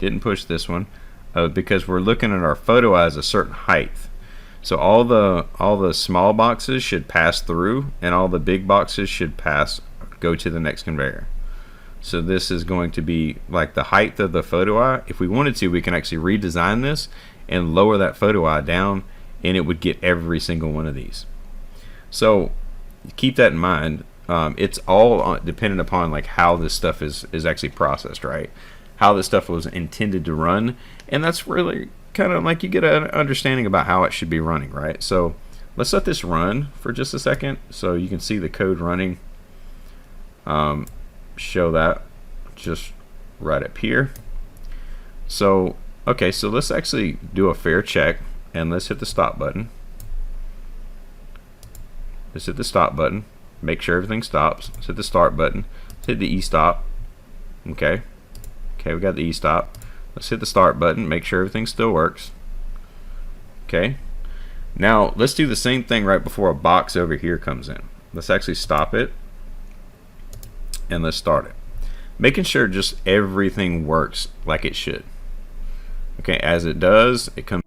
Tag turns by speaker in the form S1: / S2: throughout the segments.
S1: didn't push this one because we're looking at our photo as a certain height. So all the small boxes should pass through, and all the big boxes should go to the next conveyor. So this is going to be like the height of the photo eye. If we wanted to, we can actually redesign this and lower that photo eye down, and it would get every single one of these. So keep that in mind. It's all dependent upon like how this stuff is actually processed, right? How this stuff was intended to run, and that's really kind of like you get an understanding about how it should be running, right? So let's let this run for just a second so you can see the code running. Show that just right up here. So okay, so let's actually do a fair check, and let's hit the stop button. Let's hit the stop button, make sure everything stops. Let's hit the start button, let's hit the e-stop. Okay, we got the e-stop. Let's hit the start button, make sure everything still works. Okay, now let's do the same thing right before a box over here comes in. Let's actually stop it, and let's start it, making sure just everything works like it should. Okay, as it does, it comes.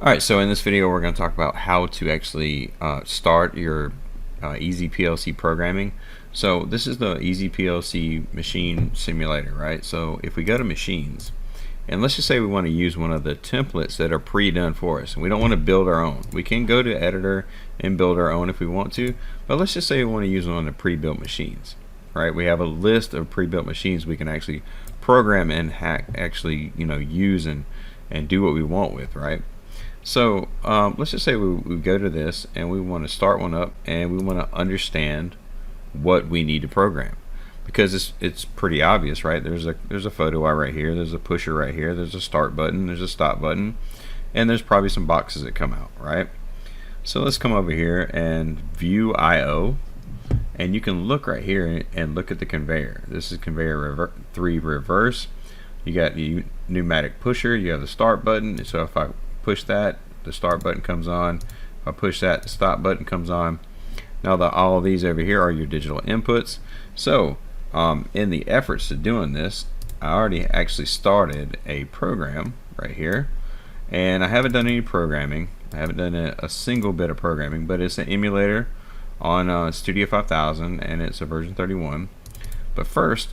S1: Alright, so in this video we're going to talk about how to actually start your EasyPLC programming. So this is the EasyPLC Machine Simulator, right? So if we go to Machines, and let's just say we want to use one of the templates that are pre-done for us, and we don't want to build our own. We can go to Editor and build our own if we want to, but let's just say we want to use one of the pre-built machines, right? We have a list of pre-built machines we can actually program and actually use and do what we want with, right? So let's just say we go to this and we want to start one up, and we want to understand what we need to program, because it's pretty obvious, right? There's a photo eye right here, there's a pusher right here, there's a start button, there's a stop button, and there's probably some boxes that come out, right? So let's come over here and view IO, and you can look right here and look at the conveyor. This is conveyor 3 reverse. You got the pneumatic pusher, you have the start button. So if I push that, the start button comes on. If I push that, the stop button comes on. Now all of these over here are your digital inputs. So in the efforts to doing this, I already actually started a program right here, and I haven't done any programming. I haven't done a single bit of programming, but it's an emulator on Studio 5000, and it's a version 31. But first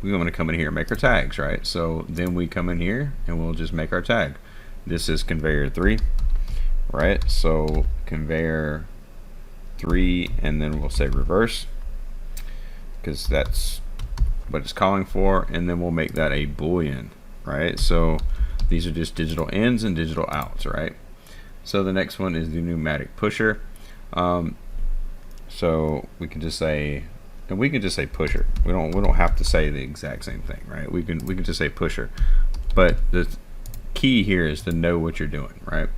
S1: we want to come in here and make our tags, right? So then we come in here and we'll just make our tag. This is conveyor 3, right? So conveyor 3, and then we'll say reverse, because that's what it's calling for, and then we'll make that a boolean, right? So these are just digital ins and digital outs, right? So the next one is the pneumatic pusher. So we can just say, and we can just say pusher. We don't have to say the exact same thing, right? We can just say pusher, but the key here is to know what you're doing, right?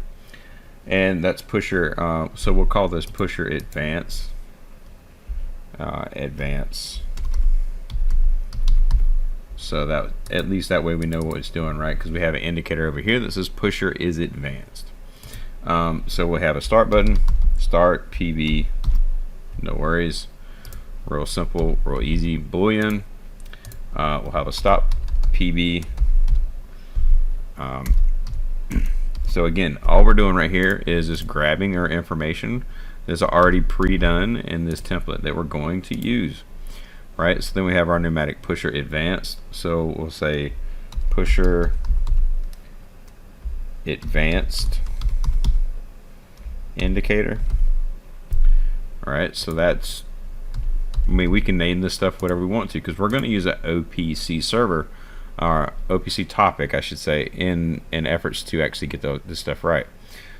S1: And that's pusher. So we'll call this pusher advance. So that at least that way we know what it's doing, right? Because we have an indicator over here that says pusher is advanced. So we'll have a start button, start PB, no worries, real simple, real easy, boolean. We'll have a stop PB. So again, all we're doing right here is just grabbing our information that's already pre-done in this template that we're going to use, right? So then we have our pneumatic pusher advanced. So we'll say pusher advanced indicator. All right, so that's, I mean, we can name this stuff whatever we want to, because we're going to use an OPC server, or OPC topic, I should say, in efforts to actually get this stuff right.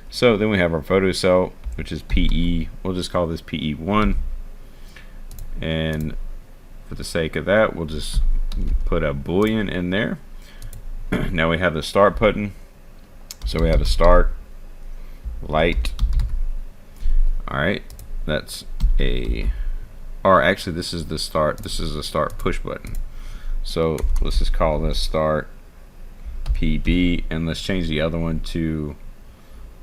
S1: So then we have our photo cell, which is PE. We'll just call this PE1, and for the sake of that, we'll just put a boolean in there. Now we have the start button, so we have a start light. All right, that's a, or actually this is the start, this is a start push button. So let's just call this start PB, and let's change the other one to,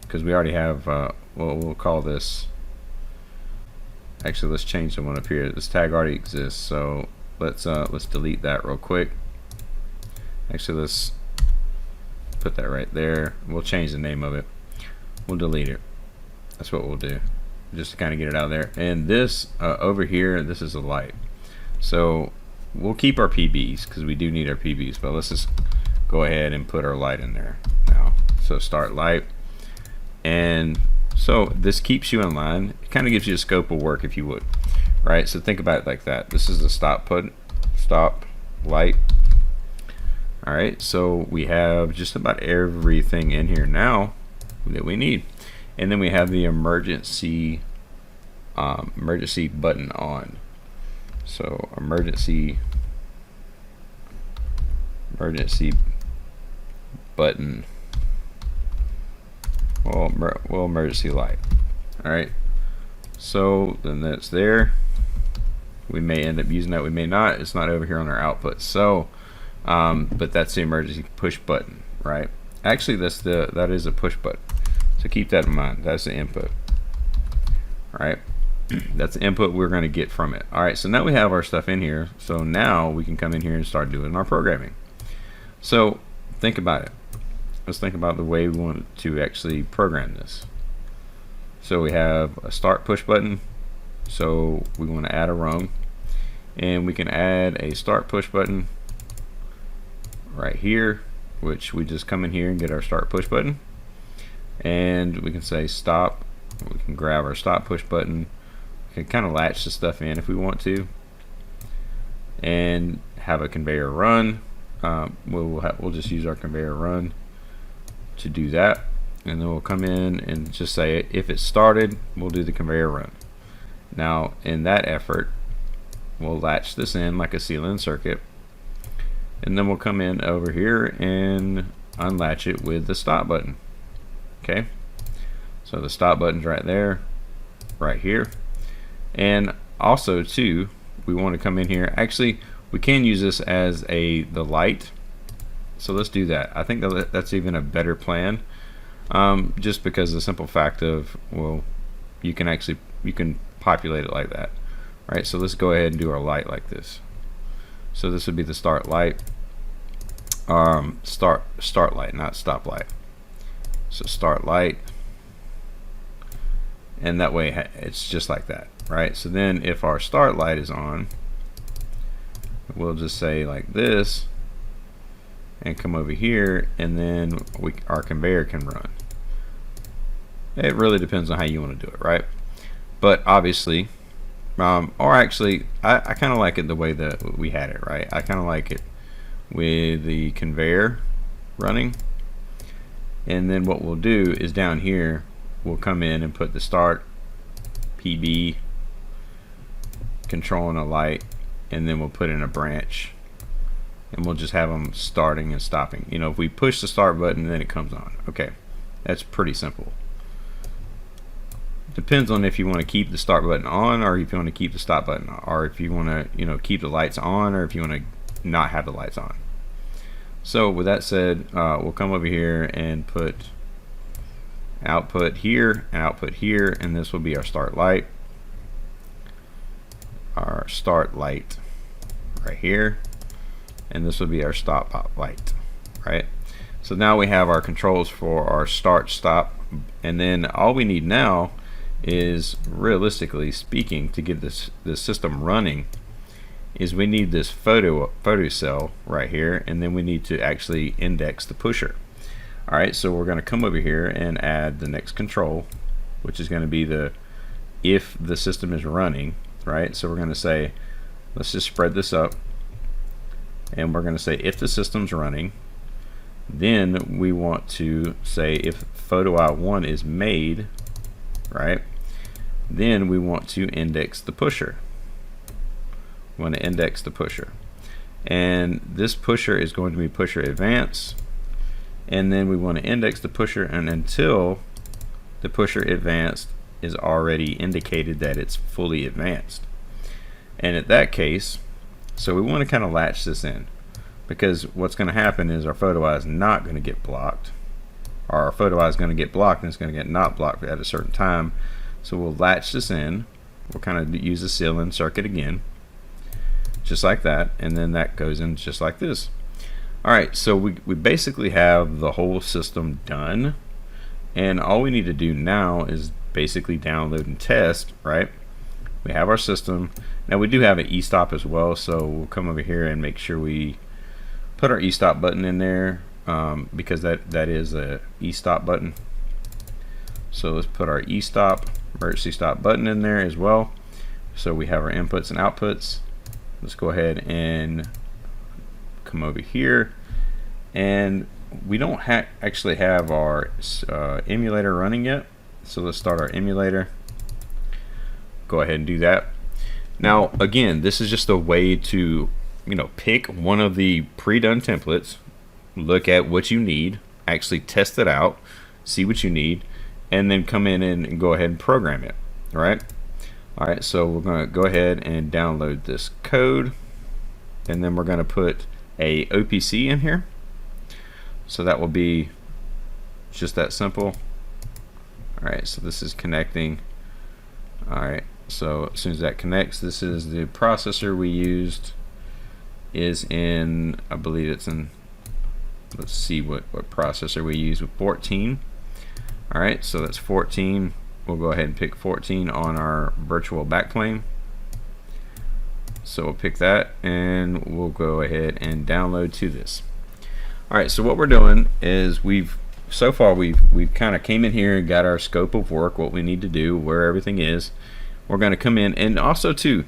S1: because we already have, well, we'll call this Actually, let's change the one up here. This tag already exists, so let's delete that real quick. Actually, let's put that right there. We'll change the name of it. We'll delete it. That's what we'll do, just to kind of get it out of there. And this over here, this is a light. So we'll keep our PBs because we do need our PBs, but let's just go ahead and put our light in there now. So start light, and so this keeps you in line. It kind of gives you a scope of work, if you would, right? So think about it like that. This is the stop light. All right, so we have just about everything in here now that we need, and then we have the emergency button on. So emergency button. Well, emergency light. All right. So then that's there. We may end up using that. We may not. It's not over here on our output. So, but that's the emergency push button, right? Actually, that is a push button. So keep that in mind. That's the input. All right. That's the input we're going to get from it. All right. So now we have our stuff in here. So now we can come in here and start doing our programming. So think about it. Let's think about the way we want to actually program this. So we have a start push button. So we want to add a rung, and we can add a start push button right here, which we just come in here and get our start push button, and we can say stop. We can grab our stop push button. We can kind of latch the stuff in if we want to, and have a conveyor run. We'll just use our conveyor run to do that, and then we'll come in and just say if it started, we'll do the conveyor run. Now in that effort, we'll latch this in like a seal-in circuit, and then we'll come in over here and unlatch it with the stop button. Okay, so the stop button's right there, right here. And also too, we want to come in here. Actually, we can use this as the light. So let's do that. I think that's even a better plan, just because of the simple fact of, well, you can populate it like that, right? So let's go ahead and do our light like this. So this would be the start light, start light, not stop light. So start light, and that way it's just like that, right? So then if our start light is on, we'll just say like this, and come over here, and then our conveyor can run. It really depends on how you want to do it, right? But obviously, or actually, I kind of like it the way that we had it, right? I kind of like it with the conveyor running, and then what we'll do is down here we'll come in and put the start PB controlling a light, and then we'll put in a branch, and we'll just have them starting and stopping. You know, if we push the start button, then it comes on. Okay, that's pretty simple. Depends on if you want to keep the start button on, or if you want to keep the stop button on, or if you want to, you know, keep the lights on, or if you want to not have the lights on. So with that said, we'll come over here and put output here and output here, and this will be our start light right here, and this will be our stop light, right? So now we have our controls for our start, stop, and then all we need now is, realistically speaking, to get this system running, is we need this photo cell right here, and then we need to actually index the pusher. All right, so we're going to come over here and add the next control, which is going to be the if the system is running, right? So we're going to say, let's just spread this up, and we're going to say if the system's running, then we want to say if FotoI1 is made, right? Then we want to index the pusher. We want to index the pusher, and this pusher is going to be pusher advanced, and then we want to index the pusher and until the pusher advanced is already indicated that it's fully advanced. And at that case, so we want to kind of latch this in, because what's going to happen is our FotoI is not going to get blocked, or our FotoI is going to get blocked and it's going to get not blocked at a certain time. So we'll latch this in, we'll kind of use the seal-in circuit again, just like that, and then that goes in just like this. Alright, so we basically have the whole system done, and all we need to do now is basically download and test, right? We have our system. Now we do have an e-stop as well, so we'll come over here and make sure we put our e-stop button in there, because that is a e-stop button. So let's put our e-stop, emergency stop button in there as well. So we have our inputs and outputs. Let's go ahead and come over here, and we don't actually have our emulator running yet, so let's start our emulator. Go ahead and do that. Now again, this is just a way to, you know, pick one of the pre-done templates, look at what you need, actually test it out, see what you need, and then come in and go ahead and program it. Alright, so we're going to go ahead and download this code, and then we're going to put a OPC in here. So that will be just that simple. Alright, so this is connecting. Alright, so as soon as that connects, this is the processor we used, is in, I believe it's in, let's see what processor we use, with 14. Alright, so that's 14. We'll go ahead and pick 14 on our virtual backplane. So we'll pick that, and we'll go ahead and download to this. Alright, so what we're doing is we've kind of came in here and got our scope of work, what we need to do, where everything is. We're going to come in, and also too,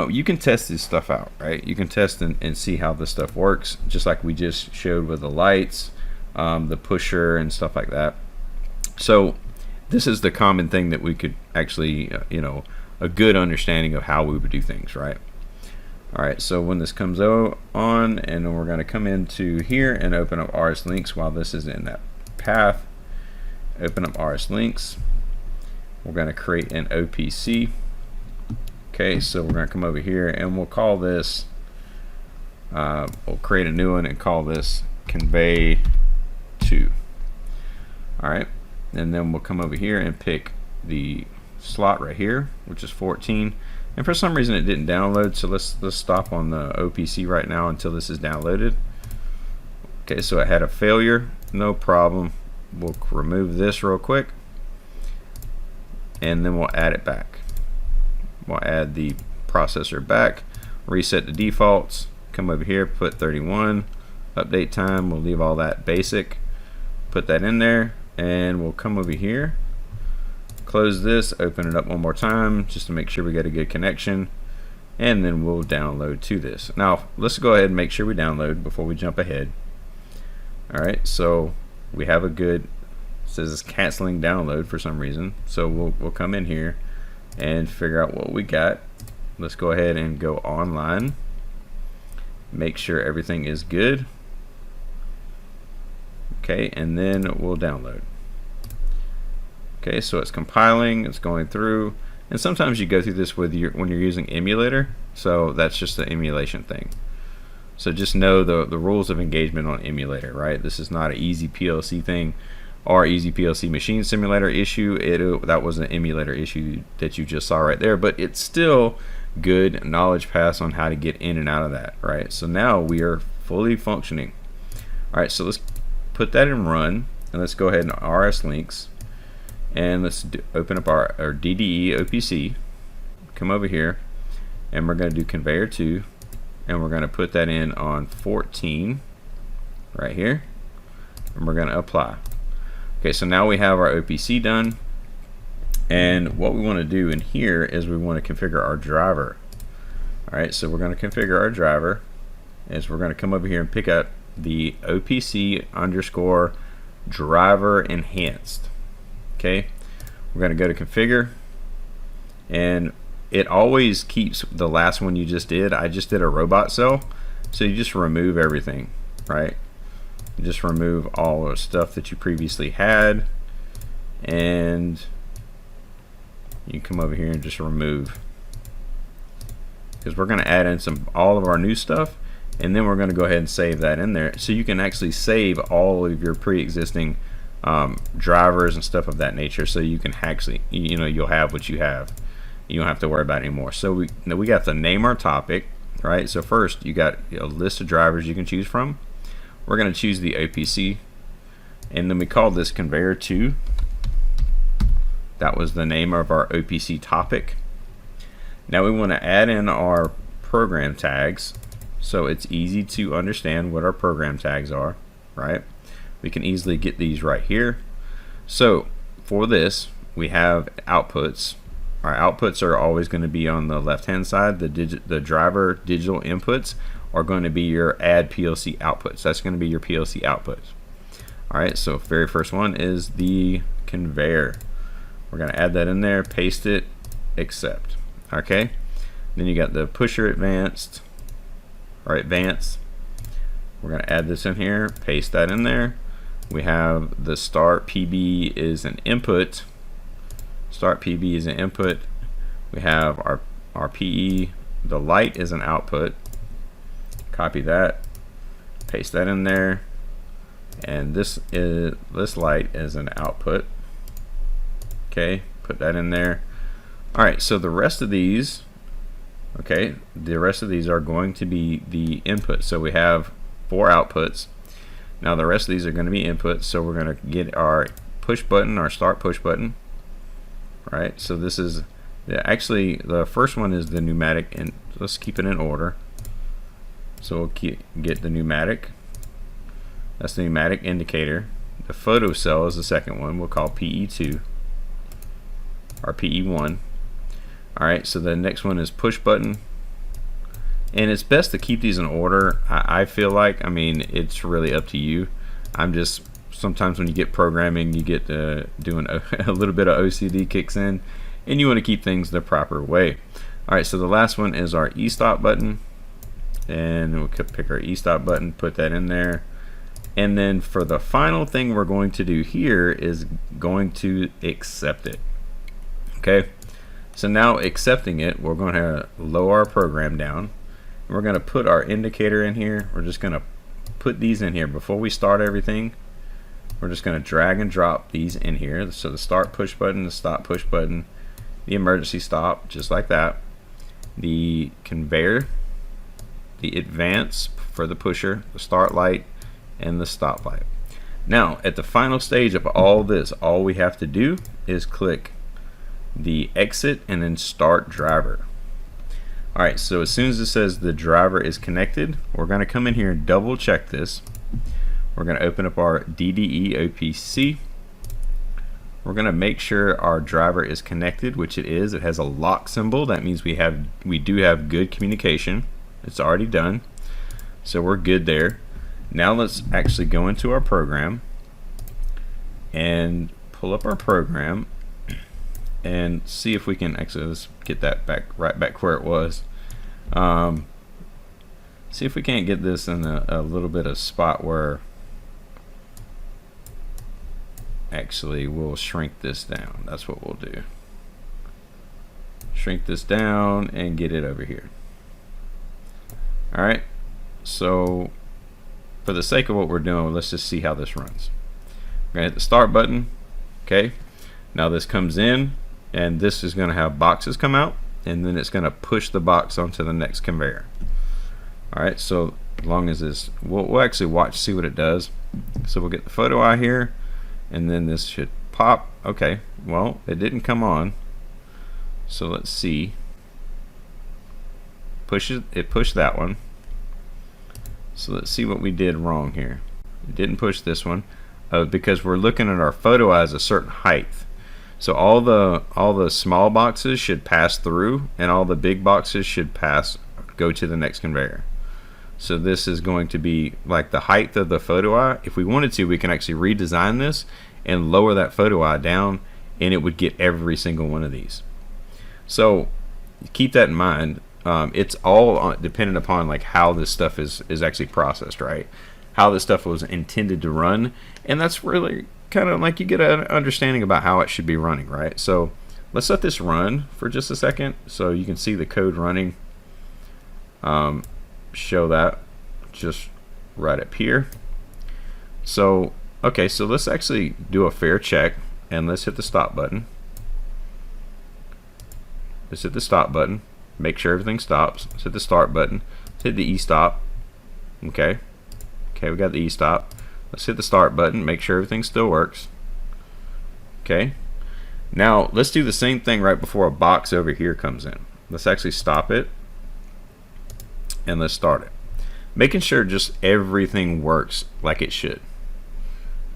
S1: you can test this stuff out, right? You can test and see how this stuff works, just like we just showed with the lights, the pusher and stuff like that. So this is the common thing that we could actually, you know, a good understanding of how we would do things, right? Alright, so when this comes on, and then we're going to come into here and open up RSlinx while this is in that path. Open up RSlinx. We're going to create an OPC. Okay, so we're going to come over here and we'll call this, we'll create a new one and call this convey to. Alright. And then we'll come over here and pick the slot right here, which is 14. And for some reason it didn't download, so let's stop on the OPC right now until this is downloaded. Okay, so it had a failure, no problem. We'll remove this real quick, and then we'll add it back. We'll add the processor back, reset the defaults, come over here, put 31, update time, we'll leave all that basic, put that in there. And we'll come over here, close this, open it up one more time just to make sure we get a good connection, and then we'll download to this. Now let's go ahead and make sure we download before we jump ahead. Alright, so we have a good, it says it's canceling download for some reason, so we'll come in here and figure out what we got. Let's go ahead and go online, make sure everything is good. Okay, and then we'll download. Okay, so it's compiling, it's going through, and sometimes you go through this with when you're using Emulator, so that's just the emulation thing. So just know the rules of engagement on Emulator, right? This is not an EasyPLC thing or EasyPLC Machine Simulator issue. That was an emulator issue that you just saw right there, but it's still good knowledge pass on how to get in and out of that, right? So now we are fully functioning. Alright, so let's put that in run, and let's go ahead and RSlinx, and let's open up our DDE OPC, come over here, and we're going to do conveyor 2, and we're going to put that in on 14 right here, and we're going to apply. Okay, so now we have our OPC done, and what we want to do in here is we want to configure our driver. Alright, so we're going to configure our driver, as we're going to come over here and pick up the OPC underscore driver enhanced. Okay, we're going to go to configure, and it always keeps the last one you just did. I just did a robot cell, so you just remove everything, right? You just remove all the stuff that you previously had, and you come over here and just remove, because we're going to add in all of our new stuff, and then we're going to go ahead and save that in there, so you can actually save all of your pre-existing drivers and stuff of that nature, so you can actually, you know, you'll have what you have. you don't have to worry about it anymore. So we got to name our topic, right? So first you got a list of drivers you can choose from. We're going to choose the OPC, and then we call this conveyor 2. That was the name of our OPC topic. Now we want to add in our program tags so it's easy to understand what our program tags are, right? We can easily get these right here. So for this, we have outputs. Our outputs are always going to be on the left hand side. The driver digital inputs are going to be your add PLC outputs. That's going to be your PLC outputs. Alright, so very first one is the conveyor. We're going to add that in there, paste it, accept. Okay, then you got the pusher advanced, or advanced. We're going to add this in here, paste that in there. We have the start PB is an input. Start PB is an input. We have our PE, the light is an output. Copy that, paste that in there, and this light is an output. Okay, put that in there. Alright, so the rest of these, okay, the rest of these are going to be the input. So we have 4 outputs. Now the rest of these are going to be inputs, so we're going to get our push button, our start push button. Right, so this is actually the first one is the pneumatic, and let's keep it in order. So we'll get the pneumatic. That's the pneumatic indicator. The photo cell is the second one. We'll call PE2 or PE1. Alright, so the next one is push button. And it's best to keep these in order. I feel like, I mean, it's really up to you. I'm just, sometimes when you get programming, you get doing a little bit of OCD kicks in, and you want to keep things the proper way. Alright, so the last one is our e-stop button. And we'll pick our e-stop button, put that in there. And then for the final thing we're going to do here is going to accept it. Okay, so now accepting it, we're going to lower our program down. We're going to put our indicator in here. We're just going to put these in here before we start everything. We're just going to drag and drop these in here. So the start push button, the stop push button, the emergency stop, just like that. The conveyor, the advance for the pusher, the start light, and the stop light. Now at the final stage of all this, all we have to do is click the exit and then start driver. Alright, so as soon as it says the driver is connected, we're going to come in here and double check this. We're going to open up our DDE OPC. We're going to make sure our driver is connected, which it is. It has a lock symbol. That means we do have good communication. It's already done, so we're good there. Now let's actually go into our program and pull up our program and see if we can actually, let's get that back right back where it was. See if we can't get this in a little bit of spot where actually we'll shrink this down. That's what we'll do. Shrink this down and get it over here. Alright, so for the sake of what we're doing, let's just see how this runs. We're going to hit the start button. Okay, now this comes in, and this is going to have boxes come out, and then it's going to push the box onto the next conveyor. Alright, so as long as this, we'll actually watch, see what it does. So we'll get the photo eye here, and then this should pop. Okay, well, it didn't come on, so let's see. It pushed that one. So let's see what we did wrong here. It didn't push this one because we're looking at our photo eye as a certain height. So all the small boxes should pass through, and all the big boxes should go to the next conveyor. So this is going to be like the height of the photo eye. If we wanted to, we can actually redesign this and lower that photo eye down, and it would get every single one of these. So keep that in mind. It's all dependent upon like how this stuff is actually processed, right? How this stuff was intended to run, and that's really kind of like you get an understanding about how it should be running, right? So let's let this run for just a second so you can see the code running. Show that just right up here. So okay, so let's actually do a fair check, and let's hit the stop button. let's hit the stop button, make sure everything stops. Let's hit the start button, let's hit the e-stop. Okay, we got the e-stop. Let's hit the start button, make sure everything still works. Okay, now let's do the same thing right before a box over here comes in. Let's actually stop it and let's start it, making sure just everything works like it should.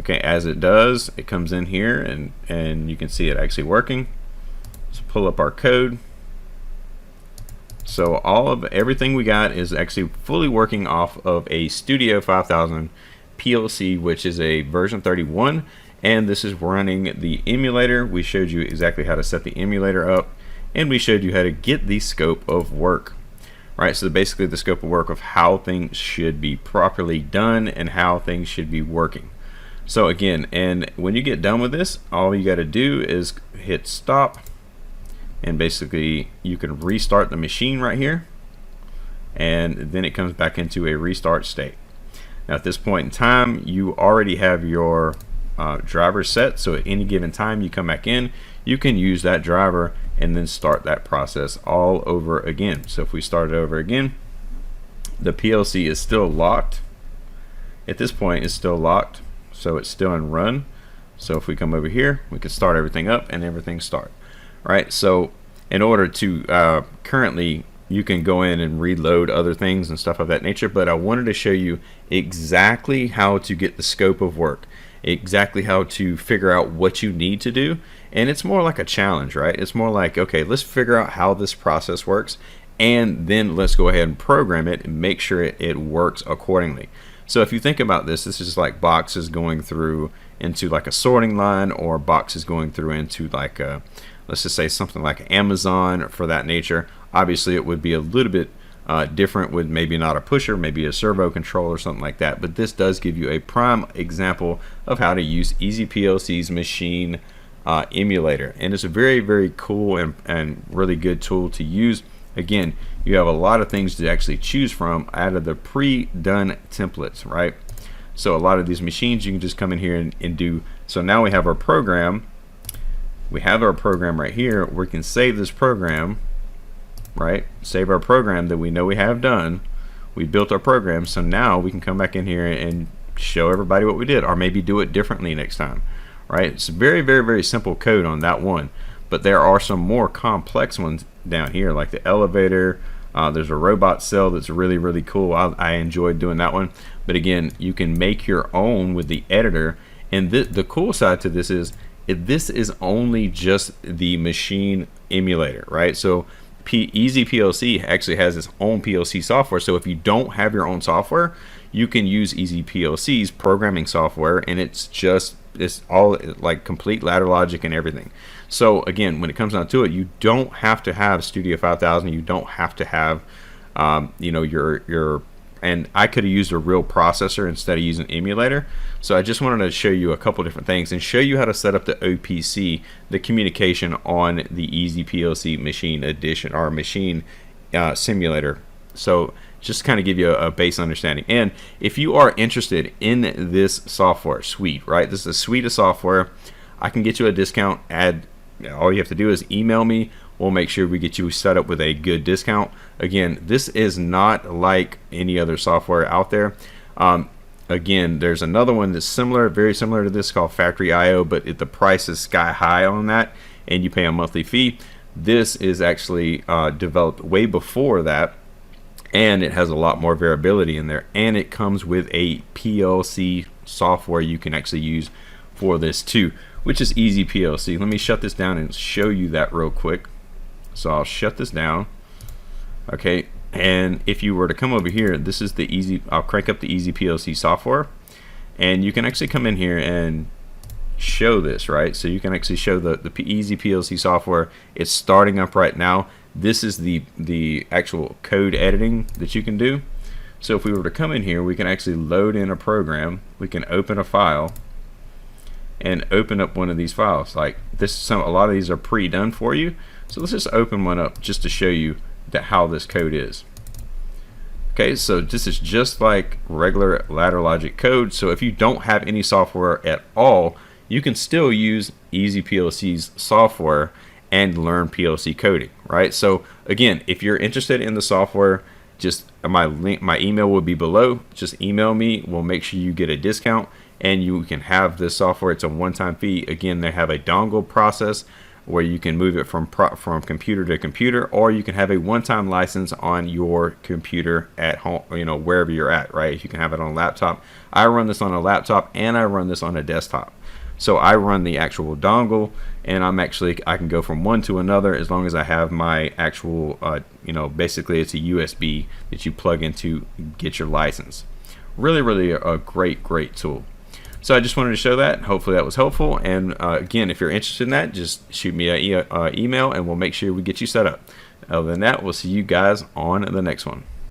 S1: Okay, as it does, it comes in here and you can see it actually working. Let's pull up our code. So everything we got is actually fully working off of a Studio 5000 PLC, which is a version 31, and this is running the emulator. We showed you exactly how to set the emulator up, and we showed you how to get the scope of work. Right, so basically the scope of work of how things should be properly done and how things should be working. So again, and when you get done with this, all you got to do is hit stop, and basically you can restart the machine right here, and then it comes back into a restart state. Now at this point in time, you already have your driver set, so at any given time you come back in, you can use that driver and then start that process all over again. So if we start it over again, the PLC is still locked. At this point it's still locked, so it's still in run. So if we come over here, we can start everything up and everything start. Right, so in order to currently, you can go in and reload other things and stuff of that nature, but I wanted to show you exactly how to get the scope of work, exactly how to figure out what you need to do. And it's more like a challenge, right? It's more like, okay, let's figure out how this process works, and then let's go ahead and program it and make sure it works accordingly. So if you think about this, this is like boxes going through into like a sorting line, or boxes going through into like a, let's just say something like Amazon or for that nature. Obviously it would be a little bit different with maybe not a pusher, maybe a servo control or something like that, but this does give you a prime example of how to use EasyPLC's machine emulator, and it's a very, very cool and really good tool to use. Again, you have a lot of things to actually choose from out of the pre-done templates, right? So a lot of these machines you can just come in here and do. So now we have our program. We have our program right here. We can save this program, right? Save our program that we know we have done. We built our program, so now we can come back in here and show everybody what we did, or maybe do it differently next time, right? It's very, very, very simple code on that one, but there are some more complex ones down here, like the elevator. There's a robot cell that's really, really cool. I enjoyed doing that one, but again, you can make your own with the editor. And the cool side to this is this is only just the machine emulator, right? So EasyPLC actually has its own PLC software, so if you don't have your own software, you can use EasyPLC's programming software, and it's all like complete ladder logic and everything. So again, when it comes down to it, you don't have to have Studio 5000, you don't have to have you know, your and I could have used a real processor instead of using emulator. So I just wanted to show you a couple different things and show you how to set up the OPC, the communication on the EasyPLC machine edition or machine simulator. So just kind of give you a base understanding. And if you are interested in this software suite, right, this is a suite of software, I can get you a discount. All you have to do is email me. We'll make sure we get you set up with a good discount. Again, this is not like any other software out there. Again, there's another one that's similar, very similar to this, called FactoryIO, but the price is sky high on that, and you pay a monthly fee. This is actually developed way before that, and it has a lot more variability in there, and it comes with a PLC software you can actually use for this too, which is EasyPLC. Let me shut this down and show you that real quick. So I'll shut this down. Okay, and if you were to come over here, this is the I'll crank up the EasyPLC software, and you can actually come in here and show this, right? So you can actually show the EasyPLC software. It's starting up right now. This is the actual code editing that you can do. So if we were to come in here, we can actually load in a program. We can open a file and open up one of these files. Like this, a lot of these are pre-done for you. So let's just open one up just to show you how this code is. Okay, so this is just like regular ladder logic code. So if you don't have any software at all, you can still use EasyPLC's software and learn PLC coding, right? So again, if you're interested in the software, just my email will be below. Just email me. We'll make sure you get a discount, and you can have this software. It's a one-time fee. Again, they have a dongle process where you can move it from computer to computer, or you can have a one-time license on your computer at home, wherever you're at, right? You can have it on a laptop. I run this on a laptop, and I run this on a desktop. So I run the actual dongle, and I can go from one to another as long as I have my actual, basically it's a USB that you plug in to get your license. Really a great tool. So I just wanted to show that. Hopefully that was helpful. And again, if you're interested in that, just shoot me an email, and we'll make sure we get you set up. Other than that, we'll see you guys on the next one.